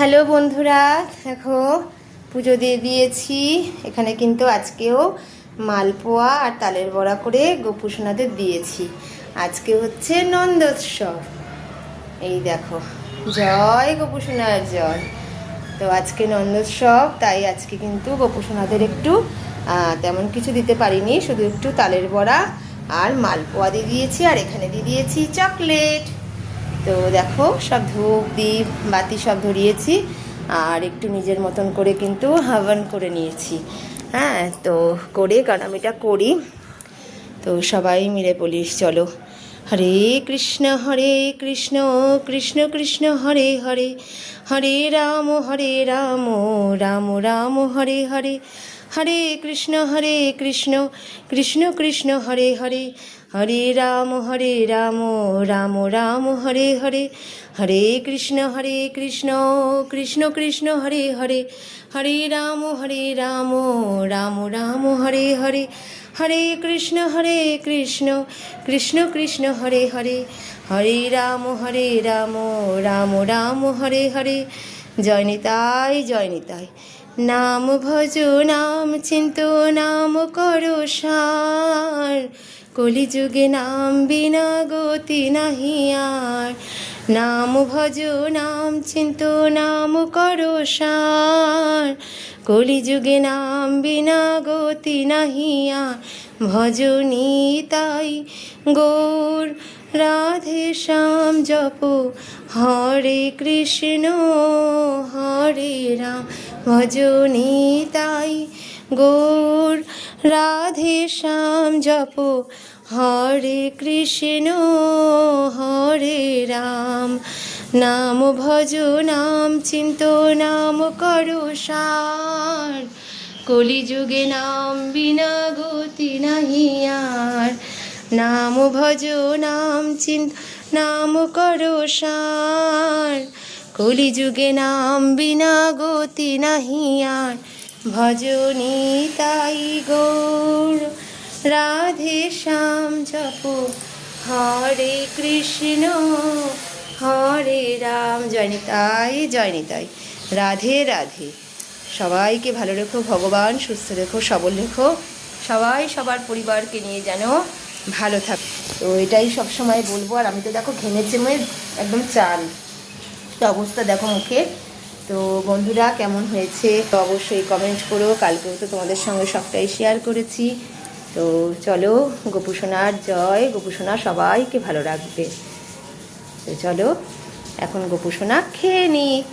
Hello বন্ধুরা, দেখো পুজো দিয়ে দিয়েছি। এখানে কিন্তু আজকেও মালপোয়া আর তালের বড়া করে গোপুসোনাদের দিয়েছি। আজকে হচ্ছে নন্দোৎসব। এই দেখো, জয় গোপুসোনার জয়। তো আজকে নন্দোৎসব, তাই আজকে কিন্তু গোপুসোনাদের একটু তেমন কিছু দিতে পারিনি, শুধু একটু তালের বড়া আর মালপোয়া দিয়ে দিয়েছি, আর এখানে দিয়ে দিয়েছি চকলেট। তো দেখো, সব ধূপ দীপ বাতি সব ধরিয়েছি, আর একটু নিজের মতন করে কিন্তু হাবন করে নিয়েছি। হ্যাঁ, তো করে, কারণ আমি এটা করি, তো সবাই মিলে বলিস চলো, হরে কৃষ্ণ কৃষ্ণ কৃষ্ণ হরে হরে, হরে রাম রাম রাম হরে হরে, হরে কৃষ্ণ কৃষ্ণ কৃষ্ণ হরে হরে, হরে রাম রাম রাম হরে হরে, হরে কৃষ্ণ কৃষ্ণ কৃষ্ণ হরে হরে, হরে রাম রাম রাম হরে হরে, হরে কৃষ্ণ কৃষ্ণ কৃষ্ণ হরে হরে, হরে রাম রাম রাম হরে হরে। জয় নিতাই জয় নিতাই। নাম ভজ নাম চিন্ত নাম করো সার, কলিযুগে নাম বিনা গতি নাহি আর। নাম ভজ নাম চিন্ত নাম করো সার, কলিযুগে নাম বিনা গতি নাহি আর। ভজ নিতাই গৌর রাধে শ্যাম জপ, হরে কৃষ্ণ হরে রাম। ভজ নিতাই গৌর রাধে শ্যাম জপ, হরে কৃষ্ণ হরে রাম। নাম ভজ নাম চিন্ত নাম করো সার, কলিযুগে নাম বিনা গতি নাহি আর। নাম ভজ নাম চিন্ত নাম করো সার, কলিযুগে নাম বিনা গতি নাহি আর। ভজ নিতাই গৌর রাধে শ্যাম জপ, হরে কৃষ্ণ হরে রাম। জয় নিতাই জয় নিতাই। রাধে রাধে। সবাইকে ভালো রেখো ভগবান, সুস্থ রেখো, সবল রেখো, সবাই সবার পরিবারকে নিয়ে যেন ভালো থাকে। তো এটাই সবসময় বলবো। আর আমি তো দেখো ঘেমেছে মেয়ে একদম চাল, তো অবস্থা দেখো মুখে। তো বন্ধুরা, কেমন হয়েছে তো অবশ্যই কমেন্ট করো। কালকেও তো তোমাদের সঙ্গে সবটাই শেয়ার করেছি। তো চলো, গোপুসোনার জয়, গোপুসোনা সবাইকে ভালো রাখবে। তো চলো, এখন গোপুসোনা খেয়ে নিক।